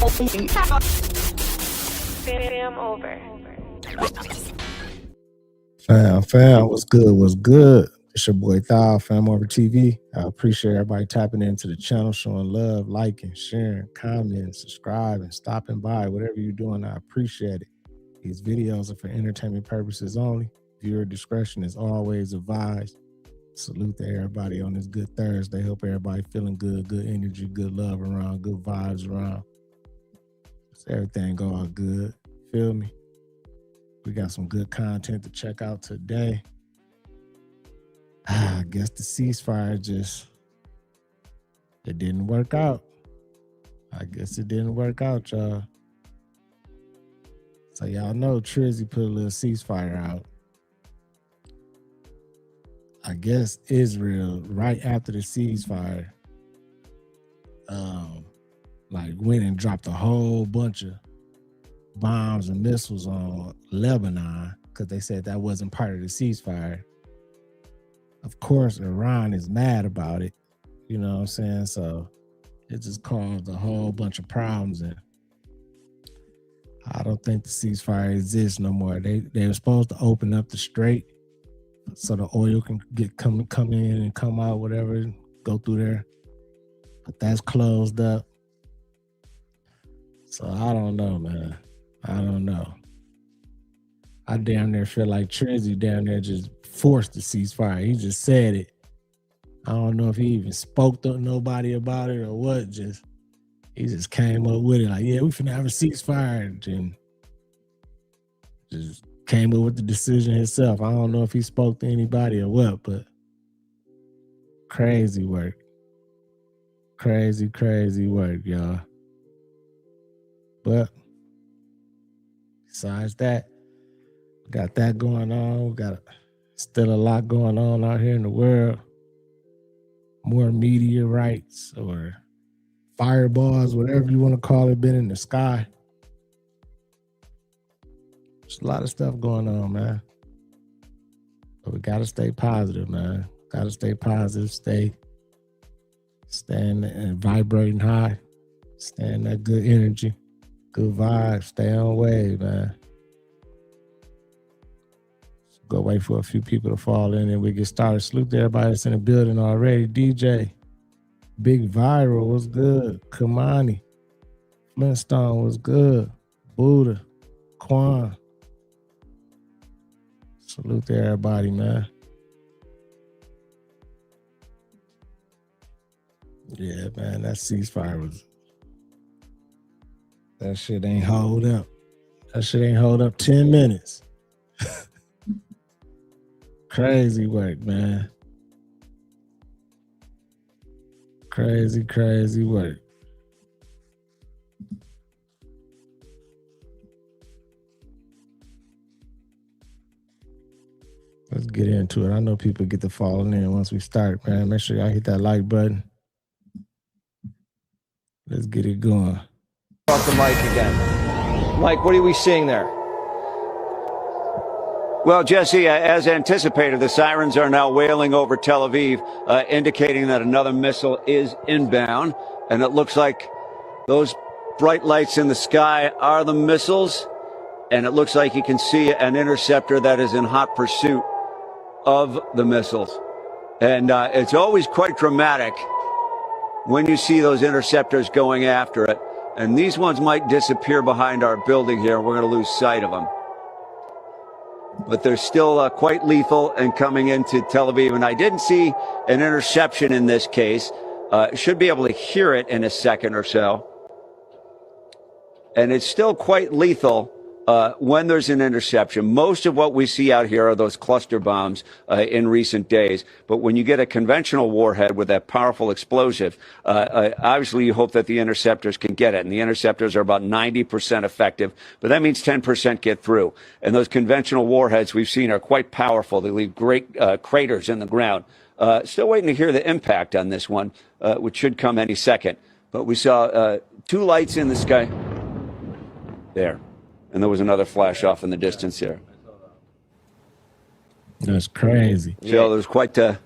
FamOver. Fam, what's good? What's good? It's your boy Thal, FamOver TV. I appreciate everybody tapping into the channel, showing love, liking, sharing, commenting, subscribing, stopping by, whatever you're doing. I appreciate it. These videos are for entertainment purposes only. Viewer discretion is always advised. Salute to everybody on this good Thursday. Hope everybody feeling good, good energy, good love around, good vibes around. So everything go all good. Feel me? We got some good content to check out today. I guess the ceasefire it didn't work out. I guess it didn't work out, y'all. So y'all know Trizzy put a little ceasefire out. I guess Israel, right after the ceasefire, went and dropped a whole bunch of bombs and missiles on Lebanon because they said that wasn't part of the ceasefire. Of course, Iran is mad about it. You know what I'm saying? So it just caused a whole bunch of problems. And I don't think the ceasefire exists no more. They were supposed to open up the strait so the oil can come in and come out, whatever, go through there. But that's closed up. So I don't know, man. I don't know. I damn near feel like Trizzy down there just forced the ceasefire. He just said it. I don't know if he even spoke to nobody about it or what. He just came up with it like, yeah, we finna have a ceasefire, and just came up with the decision himself. I don't know if he spoke to anybody or what, but crazy work. Crazy work, y'all. But besides that, we got that going on. We got still a lot going on out here in the world. More meteorites or fireballs, whatever you want to call it, been in the sky. There's a lot of stuff going on, man. But we gotta stay positive, man. Gotta stay positive, stay and vibrating high, stay in that good energy, good vibes, stay on wave, man. Go wait for a few people to fall in and we get started. Salute to everybody that's in the building already. DJ, Big Viral was good. Kamani, Flintstone was good. Buddha, Quan. Salute to everybody, man. Yeah, man, that ceasefire that shit ain't hold up. That shit ain't hold up 10 minutes. Crazy work, man. Crazy work. Let's get into it. I know people get to falling in once we start, man. Make sure y'all hit that like button. Let's get it going. Off the mic again. Mike, what are we seeing there? Well, Jesse, as anticipated, the sirens are now wailing over Tel Aviv, indicating that another missile is inbound. And it looks like those bright lights in the sky are the missiles. And it looks like you can see an interceptor that is in hot pursuit of the missiles. And it's always quite dramatic when you see those interceptors going after it. And these ones might disappear behind our building here. We're going to lose sight of them. But they're still quite lethal and coming into Tel Aviv. And I didn't see an interception in this case. Should be able to hear it in a second or so. And it's still quite lethal when there's an interception. Most of what we see out here are those cluster bombs in recent days. But when you get a conventional warhead with that powerful explosive, obviously you hope that the interceptors can get it. And the interceptors are about 90% effective, but that means 10% get through. And those conventional warheads we've seen are quite powerful. They leave great craters in the ground. Still waiting to hear the impact on this one, which should come any second. But we saw two lights in the sky there. And there was another flash off in the distance here. That's crazy. So there was quite a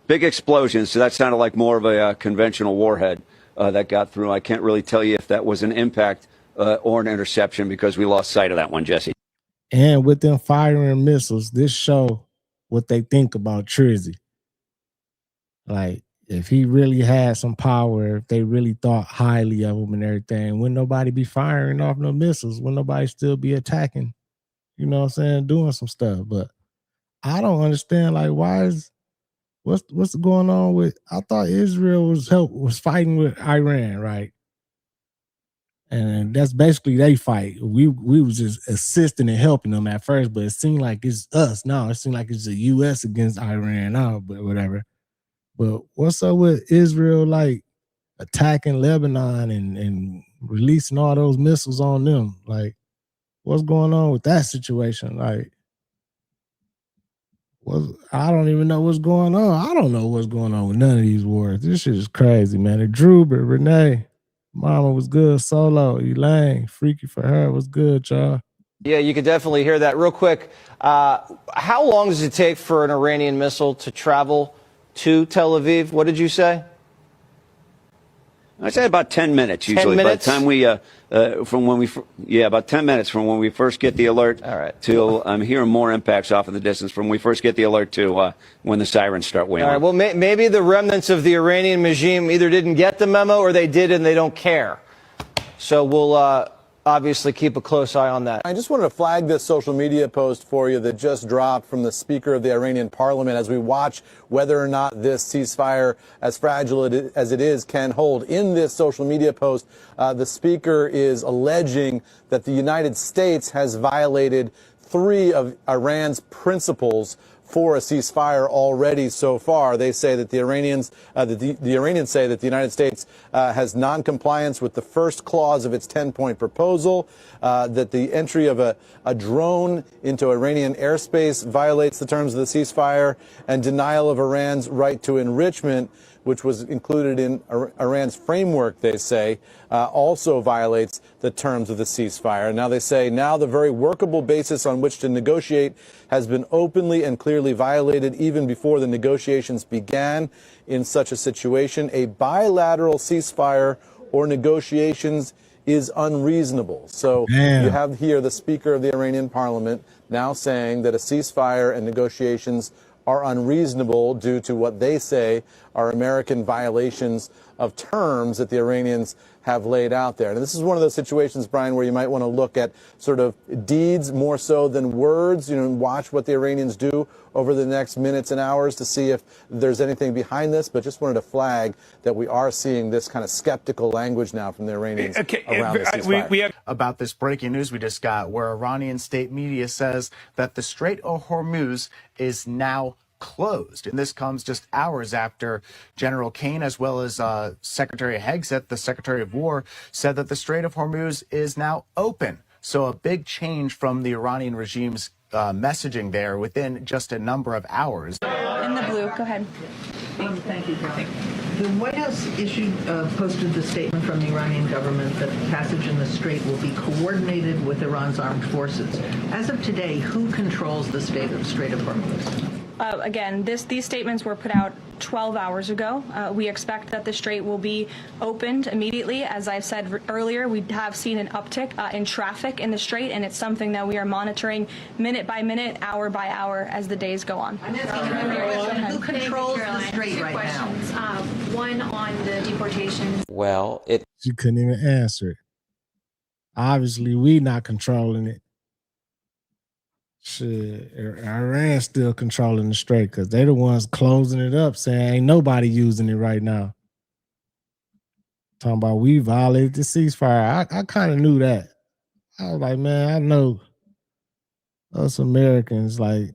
big explosion. So that sounded like more of a conventional warhead. that got through. I can't really tell you if that was an impact or an interception because we lost sight of that one, Jesse. And with them firing missiles, this show what they think about Trizzy. Like, if he really had some power, if they really thought highly of him and everything, wouldn't nobody be firing off no missiles? Wouldn't nobody still be attacking? You know what I'm saying? Doing some stuff. But I don't understand, like, what's going on with, I thought Israel was fighting with Iran, right? And that's basically they fight. We was just assisting and helping them at first, but it seemed like it's us now. It seemed like it's the US against Iran now, but whatever. But what's up with Israel, like, attacking Lebanon and releasing all those missiles on them? Like, what's going on with that situation? Like, I don't even know what's going on. I don't know what's going on with none of these wars. This shit is crazy, man. And Drubert, Renee, Mama was good. Solo, Elaine, Freaky for her was good, y'all. Yeah, you could definitely hear that. Real quick, how long does it take for an Iranian missile to travel to Tel Aviv? What did you say? I said about 10 minutes usually. 10 minutes? By the time we, about 10 minutes from when we first get the alert till I'm hearing more impacts off in the distance from when we first get the alert to when the sirens start wailing. All right, well, maybe the remnants of the Iranian regime either didn't get the memo or they did and they don't care. So we'll obviously keep a close eye on that. I just wanted to flag this social media post for you that just dropped from the Speaker of the Iranian Parliament as we watch whether or not this ceasefire, as fragile as it is, can hold. In this social media post, the Speaker is alleging that the United States has violated 3 of Iran's principles for a ceasefire already so far. They say that the Iranians, the Iranians say that the United States has non-compliance with the first clause of its 10-point proposal, that the entry of a drone into Iranian airspace violates the terms of the ceasefire, and denial of Iran's right to enrichment, which was included in Iran's framework, they say, also violates the terms of the ceasefire. Now they say now the very workable basis on which to negotiate has been openly and clearly violated even before the negotiations began. In such a situation, a bilateral ceasefire or negotiations is unreasonable. So you have here the Speaker of the Iranian Parliament now saying that a ceasefire and negotiations are unreasonable due to what they say are American violations of terms that the Iranians have laid out there. And this is one of those situations, Brian, where you might want to look at sort of deeds more so than words, and watch what the Iranians do over the next minutes and hours to see if there's anything behind this. But just wanted to flag that we are seeing this kind of skeptical language now from the Iranians around this ceasefire. About this breaking news we just got, where Iranian state media says that the Strait of Hormuz is now closed. And this comes just hours after General Kane, as well as Secretary Hegseth, the Secretary of War, said that the Strait of Hormuz is now open. So a big change from the Iranian regime's messaging there within just a number of hours. In the blue, go ahead. Thank you, John. The White House posted the statement from the Iranian government that the passage in the strait will be coordinated with Iran's armed forces. As of today, who controls the Strait of Hormuz? Again, these statements were put out 12 hours ago. We expect that the strait will be opened immediately. As I said earlier, we have seen an uptick in traffic in the strait, and it's something that we are monitoring minute by minute, hour by hour as the days go on. Who controls the strait right now? One on the deportations. Well, she couldn't even answer it. Obviously, we not controlling it. Shit, Iran's still controlling the strait because they're the ones closing it up, saying ain't nobody using it right now. Talking about we violated the ceasefire. I kind of knew that. I was like, man, I know us Americans, like,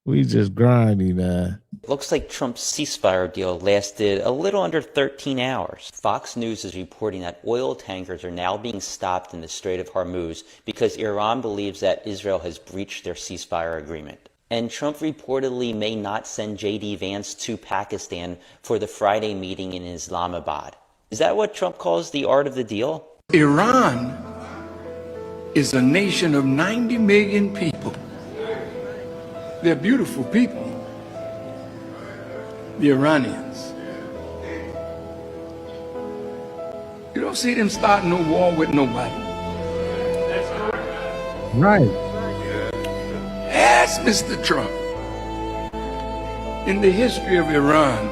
we just grimy, man. Looks like Trump's ceasefire deal lasted a little under 13 hours. Fox News is reporting that oil tankers are now being stopped in the Strait of Hormuz because Iran believes that Israel has breached their ceasefire agreement. And Trump reportedly may not send J.D. Vance to Pakistan for the Friday meeting in Islamabad. Is that what Trump calls the art of the deal? Iran is a nation of 90 million people. They're beautiful people. The Iranians. don't see them starting no war with nobody. Right. Ask Mr. Trump. In the history of Iran,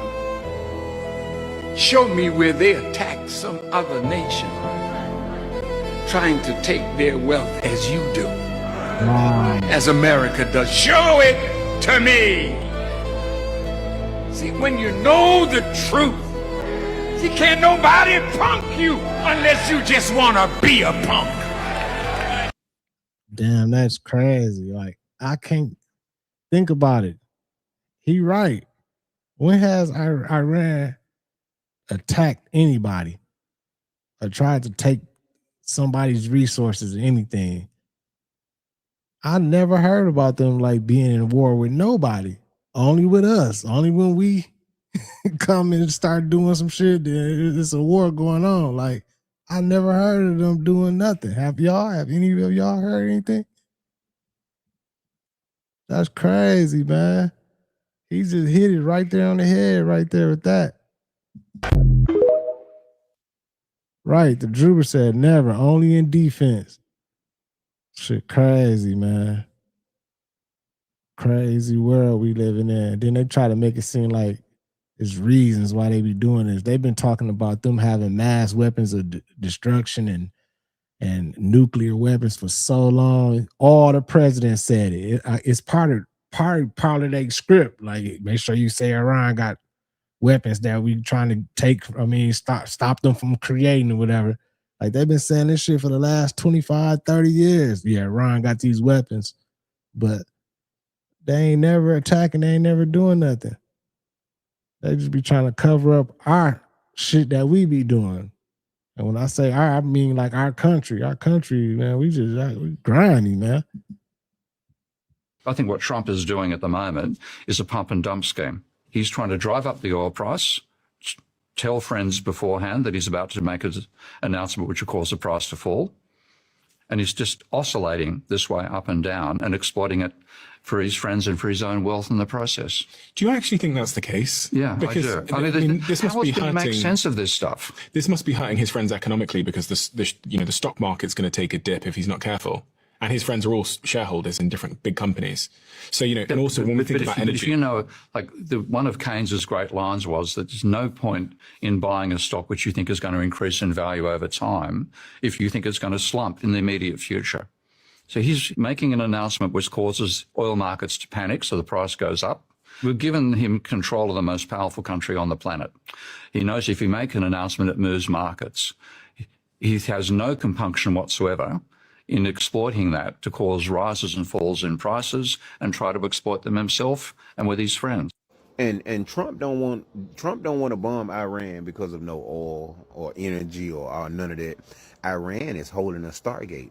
show me where they attacked some other nation trying to take their wealth as you do. As America does. Show it to me. See, when you know the truth, see, can't nobody punk you unless you just want to be a punk. Damn, that's crazy. Like, I can't think about it. He right. When has Iran attacked anybody or tried to take somebody's resources or anything? I never heard about them like being in war with nobody. Only with us. Only when we come and start doing some shit, there's a war going on. Like, I never heard of them doing nothing. Have y'all? Have any of y'all heard anything? That's crazy, man. He just hit it right there on the head, right there with that. Right, the Druber said never, only in defense. Shit crazy, man. Crazy world we living in. Then they try to make it seem like there's reasons why they be doing this. They've been talking about them having mass weapons of destruction and nuclear weapons for so long. All the presidents said it. It's part of their script. Like, make sure you say Iran got weapons that we trying to take. I mean, stop them from creating or whatever. Like, they've been saying this shit for the last 25, 30 years. Yeah, Iran got these weapons, but they ain't never attacking. They ain't never doing nothing. They just be trying to cover up our shit that we be doing. And when I say our, I mean like our country. Our country, man, we grindy, man. I think what Trump is doing at the moment is a pump and dump scheme. He's trying to drive up the oil price, tell friends beforehand that he's about to make an announcement which will cause the price to fall. And he's just oscillating this way up and down and exploiting it for his friends and for his own wealth in the process. Do you actually think that's the case? Yeah, because, I do. I mean, this must be hurting. Make sense of this stuff. This must be hurting his friends economically because the stock market's going to take a dip if he's not careful. And his friends are all shareholders in different big companies. So, and also when we think about energy. If you know, like one of Keynes's great lines was that there's no point in buying a stock which you think is going to increase in value over time if you think it's going to slump in the immediate future. So he's making an announcement which causes oil markets to panic, so the price goes up. We've given him control of the most powerful country on the planet. He knows if he makes an announcement, it moves markets. He has no compunction whatsoever in exploiting that to cause rises and falls in prices and try to exploit them himself and with his friends. And Trump don't want to bomb Iran because of no oil or energy or none of that. Iran is holding a Stargate.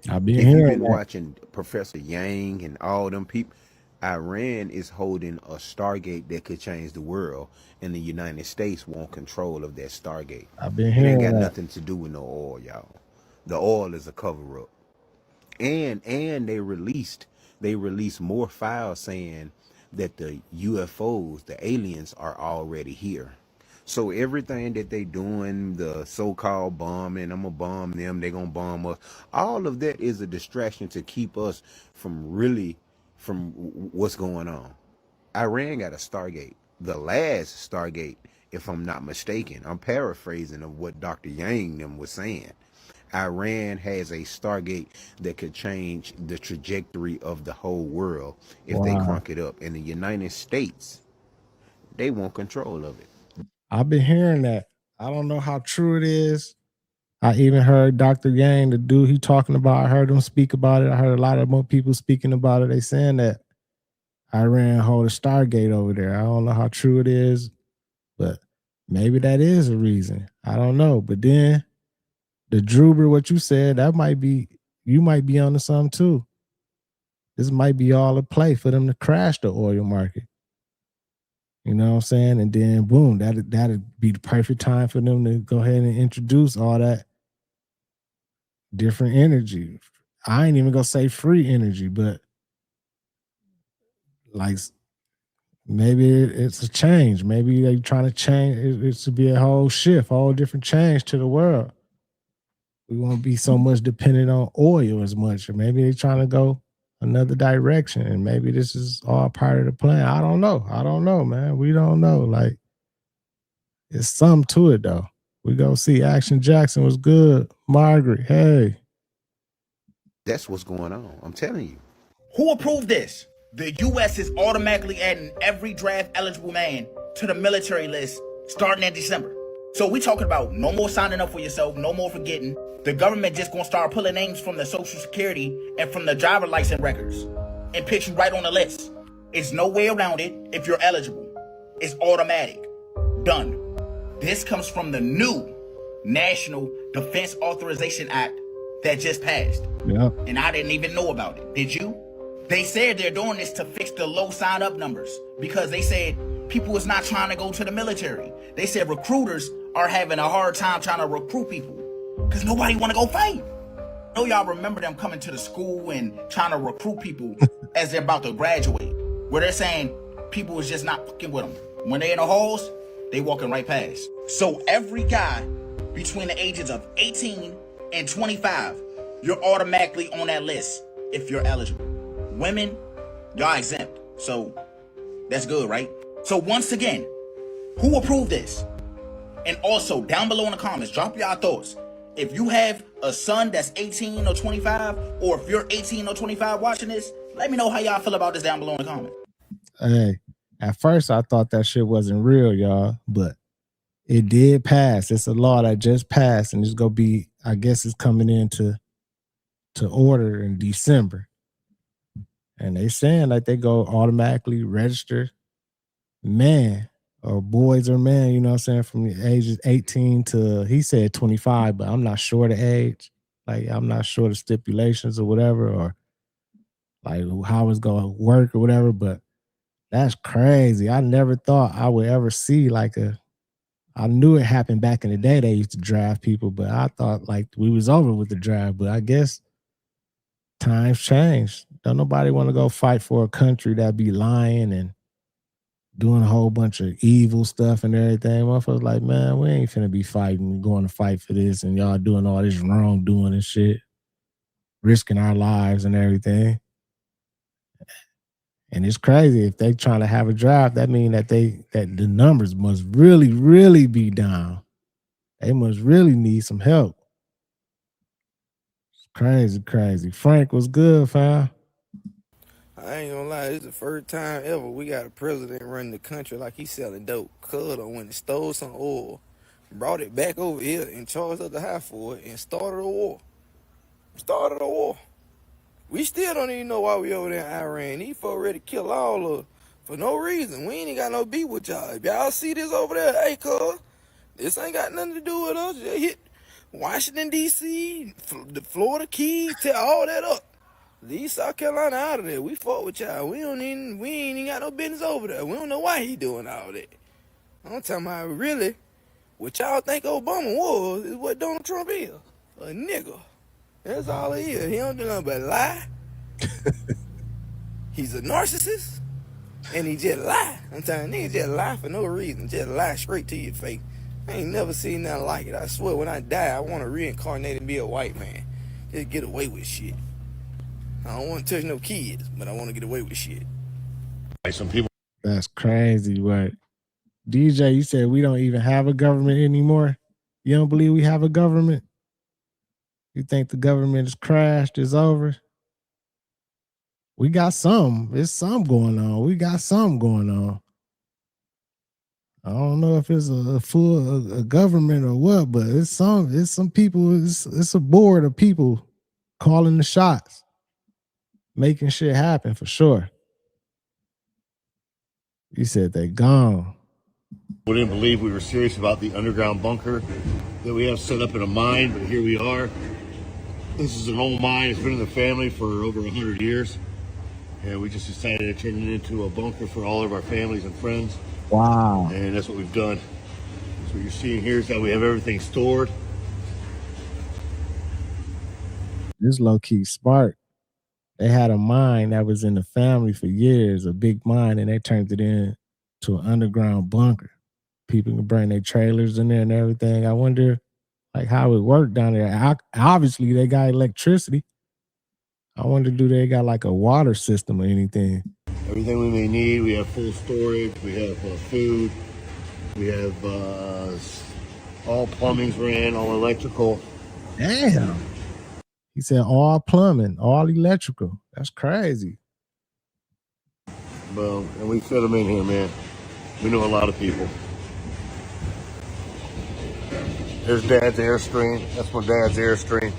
I've been if you've hearing been that. watching Professor Yang and all them people, Iran is holding a Stargate that could change the world, and the United States want control of that Stargate. I've been It hearing ain't got that. nothing to do with no oil, y'all. The oil is a cover up. And they released more files saying that the UFOs, the aliens, are already here. So everything that they doing, the so-called bombing, I'm gonna bomb them, they gonna bomb us, all of that is a distraction to keep us from what's going on. Iran got a Stargate, the last Stargate, if I'm not mistaken. I'm paraphrasing of what Dr. Yang them was saying. Iran has a Stargate that could change the trajectory of the whole world if they crunk it up. And the United States, they want control of it. I've been hearing that. I don't know how true it is. I even heard Dr. Yang, the dude he talking about, I heard him speak about it. I heard a lot of more people speaking about it. They saying that Iran hold a Stargate over there. I don't know how true it is, but maybe that is a reason. I don't know. But then the Druber, what you said, you might be onto something too. This might be all a play for them to crash the oil market. You know what I'm saying? And then boom, that'd be the perfect time for them to go ahead and introduce all that different energy. I ain't even gonna say free energy, but like maybe it's a change. Maybe they trying to change. It should be a whole shift, whole different change to the world. We won't be so much dependent on oil as much, or maybe they're trying to go another direction, and maybe this is all part of the plan. I don't know, man. We don't know. Like, it's something to it though. We go see. Action Jackson was good. Margaret, hey. That's what's going on. I'm telling you. Who approved this? The U.S. is automatically adding every draft eligible man to the military list starting in December. So we talking about no more signing up for yourself, no more forgetting. The government just gonna start pulling names from the Social Security and from the driver license records and put you right on the list. It's no way around it if you're eligible. It's automatic. Done. This comes from the new National Defense Authorization Act that just passed. Yep. And I didn't even know about it. Did you? They said they're doing this to fix the low sign-up numbers because they said people is not trying to go to the military. They said recruiters are having a hard time trying to recruit people because nobody want to go fight. I know y'all remember them coming to the school and trying to recruit people as they're about to graduate, where they're saying people is just not fucking with them. When they're in the halls, they walking right past. So every guy between the ages of 18 and 25, you're automatically on that list if you're eligible. Women, y'all exempt. So that's good, right? So once again, who approved this? And also down below in the comments, drop y'all thoughts. If you have a son that's 18 or 25, or if you're 18 or 25 watching this, let me know how y'all feel about this down below in the comments. Hey, at first I thought that shit wasn't real, y'all, but it did pass. It's a law that just passed, and it's gonna be, I guess it's coming into order in December. And they saying like they go automatically register man or boys or men, you know what I'm saying, from the ages 18 to, he said 25, but I'm not sure the age. Like, I'm not sure the stipulations or whatever, or like how it's gonna work or whatever, but that's crazy. I never thought I would ever see like I knew it happened back in the day. They used to draft people, but I thought like we was over with the draft. But I guess times changed. Don't nobody want to go fight for a country that be lying and doing a whole bunch of evil stuff and everything. Motherfuckers like, man, we ain't finna be fighting, going to fight for this, and y'all doing all this wrongdoing and shit, risking our lives and everything. And it's crazy. If they trying to have a draft, that mean that the numbers must really, really be down. They must really need some help. It's crazy, crazy. Frank was good, fam. I ain't gonna lie, this is the first time ever we got a president running the country like he's selling dope. Cuz went and stole some oil, brought it back over here and charged us the high for it and started a war. We still don't even know why we over there in Iran. These folks ready to kill all of us for no reason. We ain't even got no beef with y'all. If y'all see this over there, hey, cuz, this ain't got nothing to do with us. Just hit Washington, D.C., the Florida Keys, tear all that up. Leave South Carolina out of there. We fought with y'all. We ain't even got no business over there. We don't know why he doing all that. I'm talking about really, what y'all think Obama was is what Donald Trump is. A nigga. That's all he is. He don't do nothing but lie. He's a narcissist. And he just lie. I'm telling you, niggas just lie for no reason. Just lie straight to your face. I ain't never seen nothing like it. I swear when I die, I want to reincarnate and be a white man. Just get away with shit. I don't want to touch no kids, but I want to get away with shit. Some people. That's crazy, right? DJ, you said we don't even have a government anymore. You don't believe we have a government? You think the government is crashed, is over? We got some. There's some going on. We got some going on. I don't know if it's a full government or what, but it's some people. It's a board of people calling the shots, making shit happen for sure. You said they gone. We didn't believe we were serious about the underground bunker that we have set up in a mine, but here we are. This is an old mine. It's been in the family for over 100 years. And we just decided to turn it into a bunker for all of our families and friends. Wow. And that's what we've done. So what you're seeing here is that we have everything stored. This low-key smart. They had a mine that was in the family for years, a big mine, and they turned it into an underground bunker. People can bring their trailers in there and everything. I wonder, like, how it worked down there. Obviously, they got electricity. I wonder, do they got like a water system or anything? Everything we may need. We have full storage. We have food. We have all plumbing's ran, all electrical. Damn. He said all plumbing, all electrical. That's crazy. Well, and we fit them in here, man. We know a lot of people. There's Dad's Airstream. That's my dad's Airstream.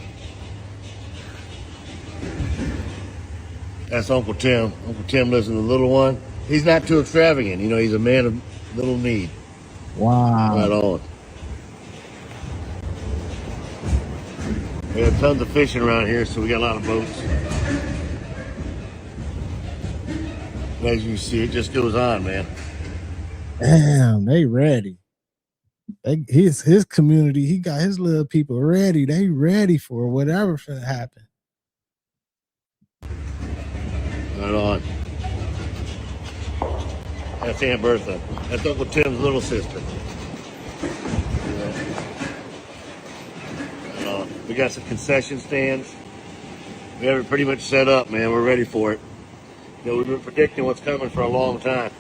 That's Uncle Tim. Uncle Tim lives in the little one. He's not too extravagant. You know, he's a man of little need. Wow. Right on. We have tons of fishing around here, so we got a lot of boats. And as you see, it just goes on, man. Damn, they ready. His community, he got his little people ready. They ready for whatever finna happen. Right on. That's Aunt Bertha. That's Uncle Tim's little sister. We got some concession stands. We have it pretty much set up, man. We're ready for it. You know, we've been predicting what's coming for a long time.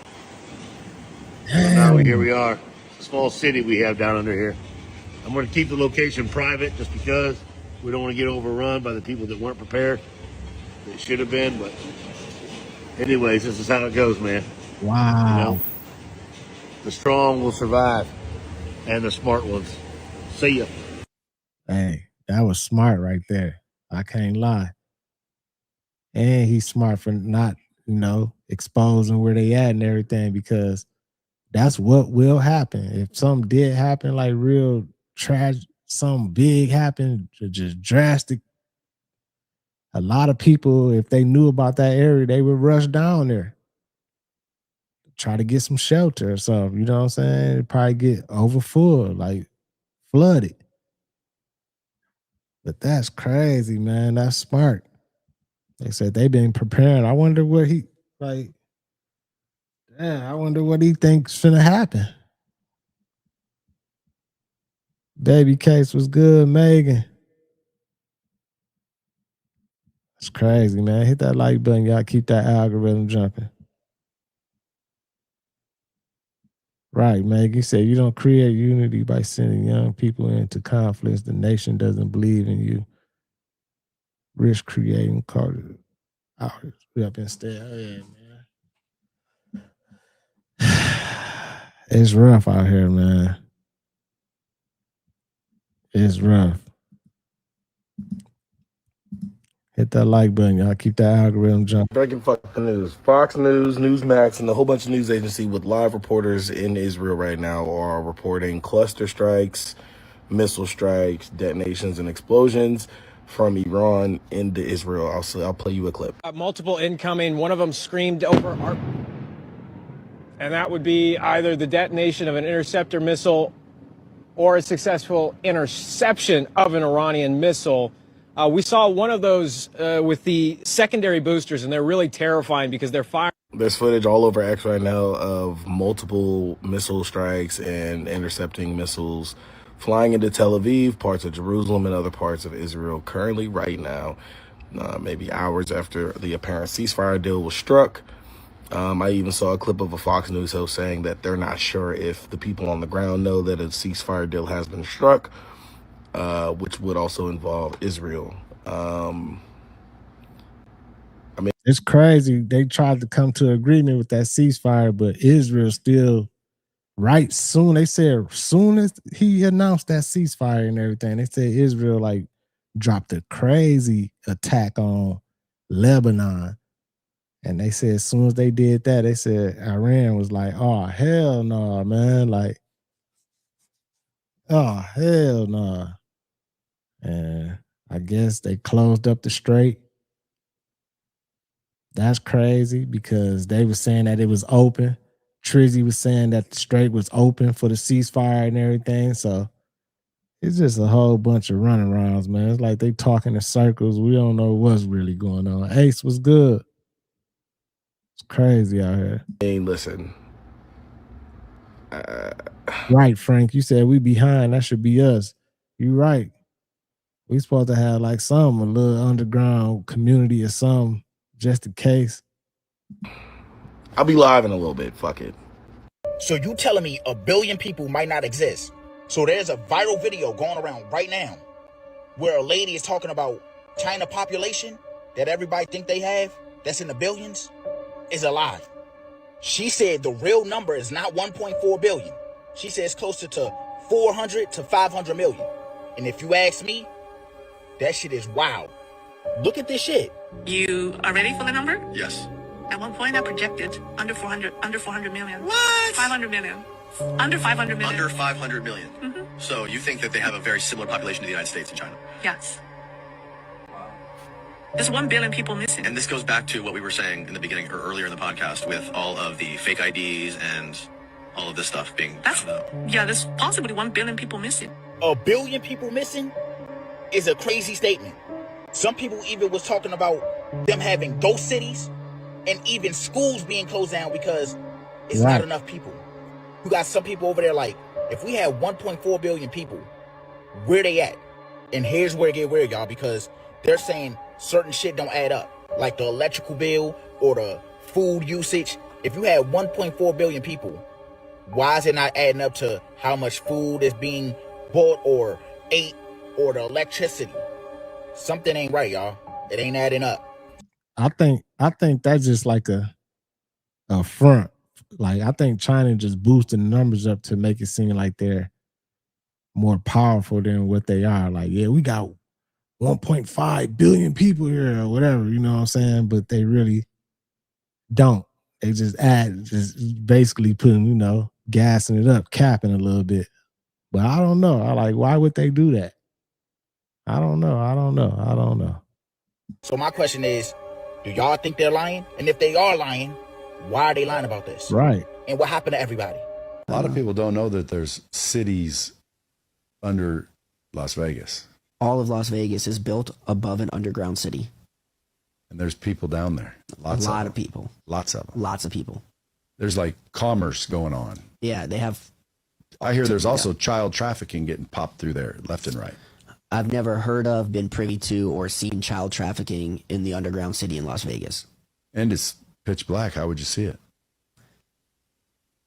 So now here we are. A small city we have down under here. I'm going to keep the location private just because we don't want to get overrun by the people that weren't prepared. They should have been, but anyways, this is how it goes, man. Wow. You know, the strong will survive, and the smart ones. See ya. Hey, that was smart right there. I can't lie. And he's smart for not, exposing where they at and everything, because that's what will happen. If something did happen, like real tragic, something big happened, just drastic, a lot of people, if they knew about that area, they would rush down there. Try to get some shelter or something. You know what I'm saying? It'd probably get overfull, like flooded. But that's crazy, man. That's smart. They said they've been preparing. I wonder what he I wonder what he thinks finna happen. Baby Case was good, Megan. It's crazy, man. Hit that like button, y'all. Keep that algorithm jumping. Right, Meg. You said you don't create unity by sending young people into conflicts. The nation doesn't believe in you. Risk creating culture. We up instead. Oh, yeah, man. It's rough out here, man. It's rough. Hit that like button, y'all. Keep that algorithm jumping. Breaking fucking news. Fox News, Newsmax, and a whole bunch of news agencies with live reporters in Israel right now are reporting cluster strikes, missile strikes, detonations, and explosions from Iran into Israel. I'll play you a clip. Multiple incoming. One of them screamed over our... And that would be either the detonation of an interceptor missile or a successful interception of an Iranian missile. We saw one of those with the secondary boosters, and they're really terrifying because they're firing. There's footage all over X right now of multiple missile strikes and intercepting missiles flying into Tel Aviv, parts of Jerusalem, and other parts of Israel currently right now, maybe hours after the apparent ceasefire deal was struck. I even saw a clip of a Fox News host saying that they're not sure if the people on the ground know that a ceasefire deal has been struck, which would also involve Israel. It's crazy. They tried to come to agreement with that ceasefire, but Israel still soon. They said soon as he announced that ceasefire and everything, they said Israel like dropped a crazy attack on Lebanon. And they said as soon as they did that, they said Iran was like, oh, hell no, man. Like, oh, hell no. And I guess they closed up the strait. That's crazy because they were saying that it was open. Trizzy was saying that the strait was open for the ceasefire and everything. So It's just a whole bunch of runarounds, man. It's like they talking in circles. We don't know what's really going on. Ace was good. It's crazy out here. Hey, listen. Right, Frank. You said we behind. That should be us. You right. We supposed to have like a little underground community or something, just in case. I'll be live in a little bit. Fuck it. So you telling me 1 billion people might not exist? So there's a viral video going around right now where a lady is talking about China population that everybody think they have, that's in the billions, is a lie. She said the real number is not 1.4 billion. She says closer to 400 to 500 million. And if you ask me, that shit is wild. Look at this shit. You are ready for the number? Yes. At one point I projected under 400 million. What? 500 million. Under 500 million. Under 500 million. So you think that they have a very similar population to the United States and China? Yes. There's 1 billion people missing. And this goes back to what we were saying in the beginning or earlier in the podcast with all of the fake IDs and all of this stuff being found out. Yeah, there's possibly 1 billion people missing. 1 billion people missing is a crazy statement. Some people even was talking about them having ghost cities and even schools being closed down because it's not enough people. You got some people over there like, if we had 1.4 billion people, where they at? And here's where it get weird, y'all, because they're saying certain shit don't add up, like the electrical bill or the food usage. If you had 1.4 billion people, why is it not adding up to how much food is being bought or ate or the electricity? Something ain't right, y'all. It ain't adding up. I think that's just like a front. Like I think China just boosting the numbers up to make it seem like they're more powerful than what they are. Like, yeah, we got 1.5 billion people here or whatever, you know what I'm saying? But they really don't. They just basically putting, gassing it up, capping a little bit. But I don't know. Why would they do that? I don't know. So my question is, do y'all think they're lying? And if they are lying, why are they lying about this? Right. And what happened to everybody? A lot of people don't know that there's cities under Las Vegas. All of Las Vegas is built above an underground city. And there's people down there. A lot of people. Lots of them. Lots of people. There's like commerce going on. Yeah, they have. I hear there's also child trafficking getting popped through there left and right. I've never heard of, been privy to, or seen child trafficking in the underground city in Las Vegas. And it's pitch black. How would you see it?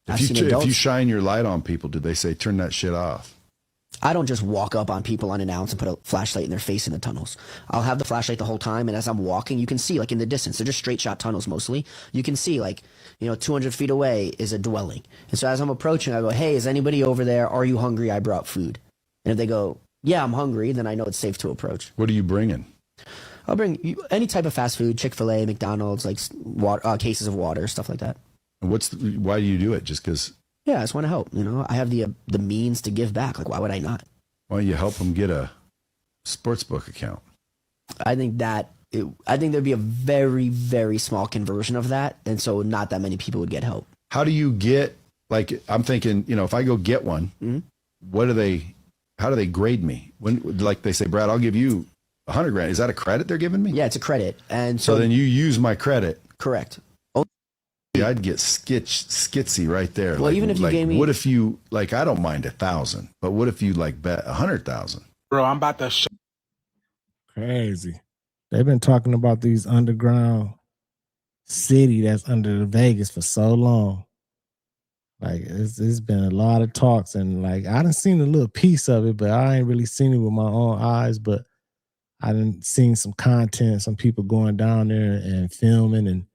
I've If seen you adults. shine your light on people, do they say turn that shit off? I don't just walk up on people unannounced and put a flashlight in their face in the tunnels. I'll have the flashlight the whole time, and as I'm walking, you can see, like in the distance, they're just straight shot tunnels mostly. You can see, 200 feet away is a dwelling. And so as I'm approaching, I go, hey, is anybody over there? Are you hungry? I brought food. And if they go, yeah, I'm hungry, then I know it's safe to approach. What are you bringing? I'll bring any type of fast food, Chick-fil-A, McDonald's, cases of water, stuff like that. And why do you do it? Just because? Yeah, I just want to help. I have the means to give back. Why would I not? Why don't you help them get a sportsbook account? I think there'd be a very, very small conversion of that, and so not that many people would get help. How do you get? I'm thinking, if I go get one, how do they grade me? When, they say, Brad, I'll give you $100,000. Is that a credit they're giving me? Yeah, it's a credit, and so then you use my credit. Correct. I'd get skitsy right there. Well, even if you gave me, what if you I don't mind 1,000, but what if you bet 100,000? Bro, I'm about to show. Crazy. They've been talking about these underground city that's under the Vegas for so long. It's been a lot of talks, and I done seen a little piece of it, but I ain't really seen it with my own eyes. But I done seen some content, some people going down there and filming, and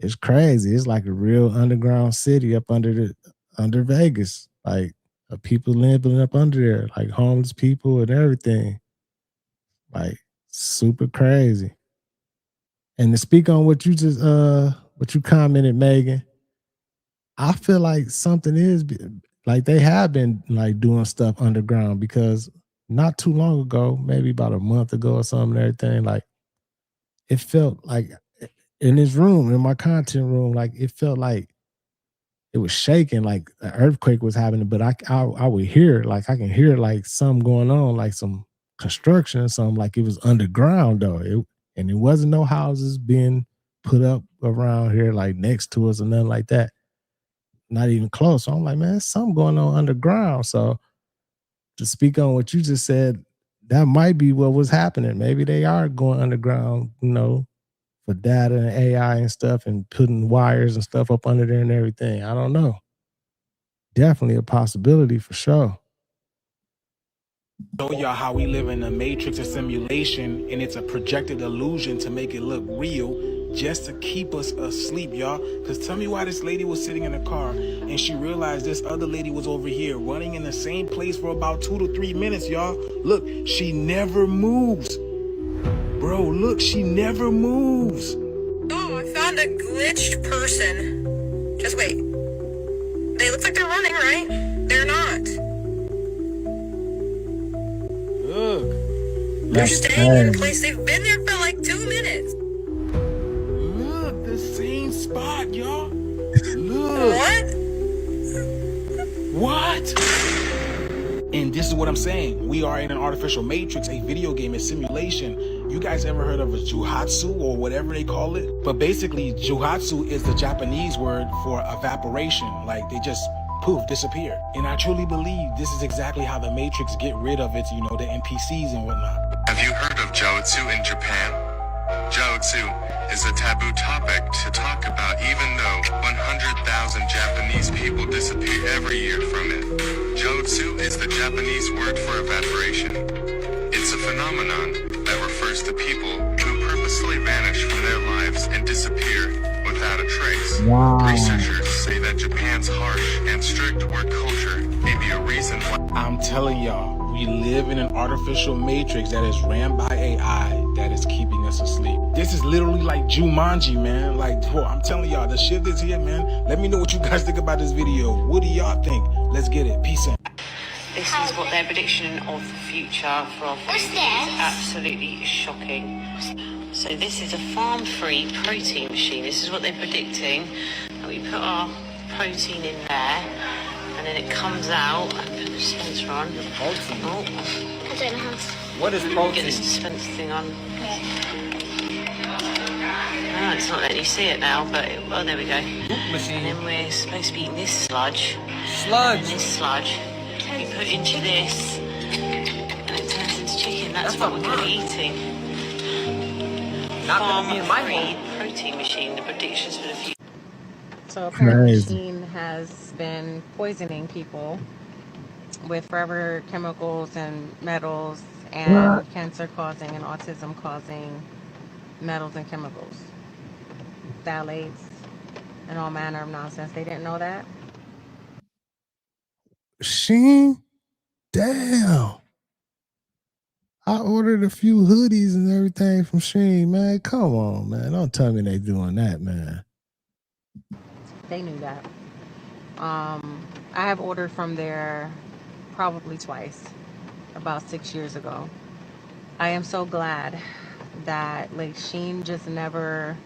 it's crazy. It's like a real underground city up under Vegas. People living up under there, homeless people and everything. Super crazy. And to speak on what you just what you commented, Megan, I feel like something is they have been doing stuff underground, because not too long ago, maybe about a month ago or something, everything, it felt like in this room, in my content room, it felt like it was shaking like an earthquake was happening, but I would hear, like I can hear like something going on, like some construction or something, like it was underground though. And it wasn't no houses being put up around here like next to us or nothing like that. Not even close. So I'm like, man, there's something going on underground. So to speak on what you just said, that might be what was happening. Maybe they are going underground, for data and AI and stuff and putting wires and stuff up under there and everything. I don't know. Definitely a possibility for sure. Show y'all how we live in a matrix of simulation, and it's a projected illusion to make it look real, just to keep us asleep, y'all. Because tell me why this lady was sitting in a car and she realized this other lady was over here running in the same place for about 2 to 3 minutes, y'all. Look, she never moves. Bro, look, she never moves. Oh, I found a glitched person. Just wait. They look like they're running, right? They're not. Look. They're staying in a place. They've been there for like 2 minutes. Look, the same spot, y'all. Look. What? And this is what I'm saying. We are in an artificial matrix, a video game, a simulation. You guys ever heard of a juhatsu or whatever they call it? But basically, juhatsu is the Japanese word for evaporation. Like they just poof, disappear. And I truly believe this is exactly how the Matrix get rid of its, the NPCs and whatnot. Have you heard of jiaotsu in Japan? Jiaotsu is a taboo topic to talk about, even though 100,000 Japanese people disappear every year from it. Jiaotsu is the Japanese word for evaporation. It's a phenomenon that refers to people who purposely vanish from their lives and disappear without a trace. Wow. Researchers say that Japan's harsh and strict work culture may be a reason why. I'm telling y'all, we live in an artificial matrix that is ran by AI that is keeping us asleep. This is literally like Jumanji, man. Like, bro, I'm telling y'all, the shit that's here, man. Let me know what you guys think about this video. What do y'all think? Let's get it. Peace out. This is what their prediction of the future for our food is. Absolutely shocking. So this is a farm-free protein machine. This is what they're predicting. And we put our protein in there, and then it comes out. I put the dispenser on. Protein? Oh. I don't know how to... What is protein? Get this dispenser thing on. Oh, it's not letting you see it now, but well, there we go. Machine. And then we're supposed to be eating this sludge. Sludge? And this sludge. We put into this, and it turns into chicken. That's what we're going to be eating. Not gonna be in my home. Protein machine, the predictions for the future. So apparently the machine has been poisoning people with forever chemicals and metals and cancer causing and autism causing metals and chemicals, phthalates, and all manner of nonsense. They didn't know that? Sheen? Damn. I ordered a few hoodies and everything from Sheen, man. Come on, man. Don't tell me they doing that, man. They knew that. I have ordered from there probably twice, about 6 years ago. I am so glad that like Sheen just never,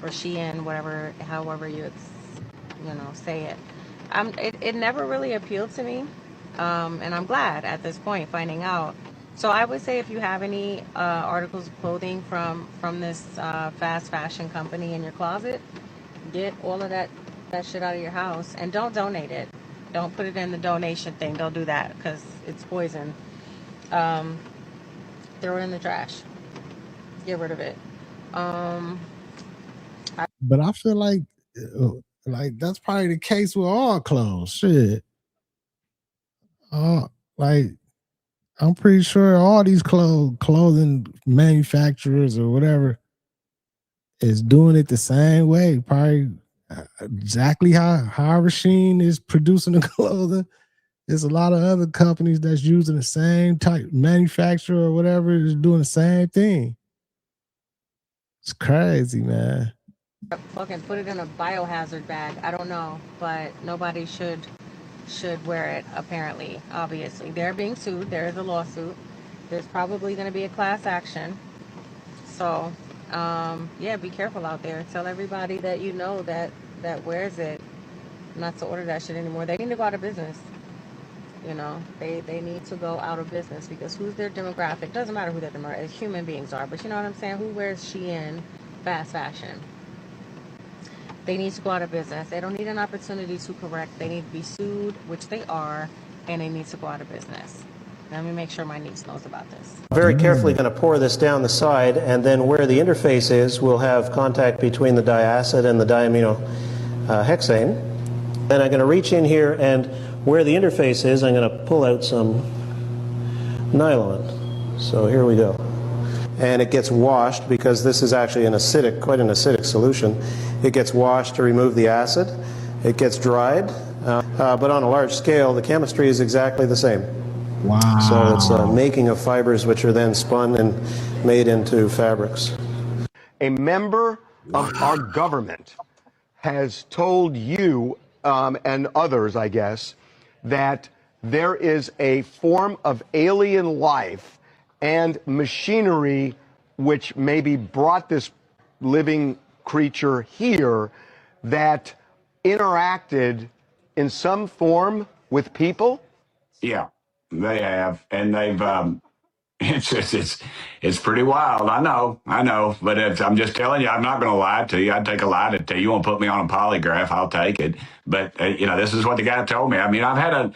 or Shein, whatever, however you say it. It never really appealed to me, and I'm glad at this point finding out. So I would say if you have any articles of clothing from this fast fashion company in your closet, get all of that shit out of your house and don't donate it. Don't put it in the donation thing. Don't do that because it's poison. Throw it in the trash. Get rid of it. But I feel like that's probably the case with all clothes. Shit. I'm pretty sure all these clothing manufacturers or whatever is doing it the same way. Probably exactly how Sheen is producing the clothing. There's a lot of other companies that's using the same type manufacturer or whatever is doing the same thing. It's crazy, man. Fucking put it in a biohazard bag. I don't know, but nobody should wear it, apparently. Obviously they're being sued. There is a lawsuit. There's probably going to be a class action. So yeah, be careful out there. Tell everybody that that wears it, not to order that shit anymore. They need to go out of business. You know, they need to go out of business because who's their demographic? Doesn't matter who their demographic, human beings are, but you know what I'm saying? Who wears Shein fast fashion? They need to go out of business. They don't need an opportunity to correct. They need to be sued, which they are, and they need to go out of business. Let me make sure my niece knows about this. Very carefully going to pour this down the side, and then where the interface is, we'll have contact between the diacid and the diaminohexane. Then I'm going to reach in here, and where the interface is, I'm going to pull out some nylon. So here we go. And it gets washed because this is actually an acidic, quite an acidic solution. It gets washed to remove the acid. It gets dried, but on a large scale, the chemistry is exactly the same. Wow. So it's a making of fibers which are then spun and made into fabrics. A member of our government has told you and others, I guess, that there is a form of alien life and machinery which maybe brought this living creature here that interacted in some form with people? Yeah, they have, and they've. It's pretty wild. I know, but I'm just telling you, I'm not going to lie to you. I'd take a lie to tell you. You want to put me on a polygraph, I'll take it. But this is what the guy told me. I mean, I've had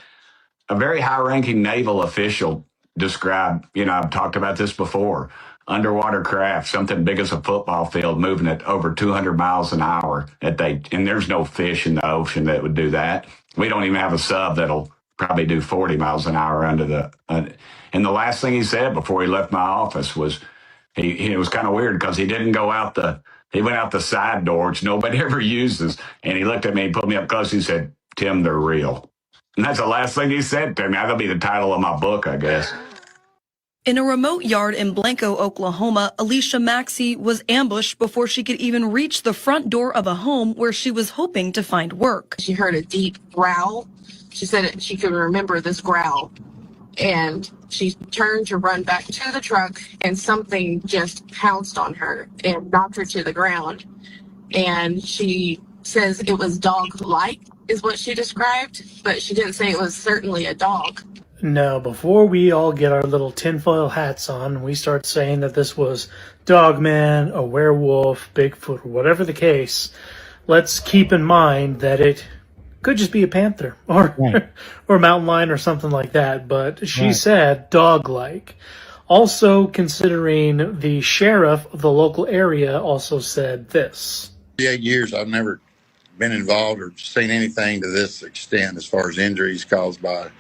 a very high-ranking naval official describe. I've talked about this before. Underwater craft, something big as a football field, moving at over 200 miles an hour. And there's no fish in the ocean that would do that. We don't even have a sub that'll probably do 40 miles an hour under the. And the last thing he said before he left my office was, it was kind of weird because he didn't go out he went out the side door, which nobody ever uses. And he looked at me and put me up close. And he said, "Tim, they're real." And that's the last thing he said to me. That'll be the title of my book, I guess. In a remote yard in Blanco, Oklahoma, Alicia Maxey was ambushed before she could even reach the front door of a home where she was hoping to find work. She heard a deep growl. She said she could remember this growl. And she turned to run back to the truck, and something just pounced on her and knocked her to the ground. And she says it was dog-like, is what she described, but she didn't say it was certainly a dog. Now, before we all get our little tinfoil hats on and we start saying that this was Dogman, a werewolf, Bigfoot, or whatever the case, let's keep in mind that it could just be a panther or or mountain lion or something like that. But she said dog-like. Also, considering the sheriff of the local area also said this. 8 years, I've never been involved or seen anything to this extent as far as injuries caused by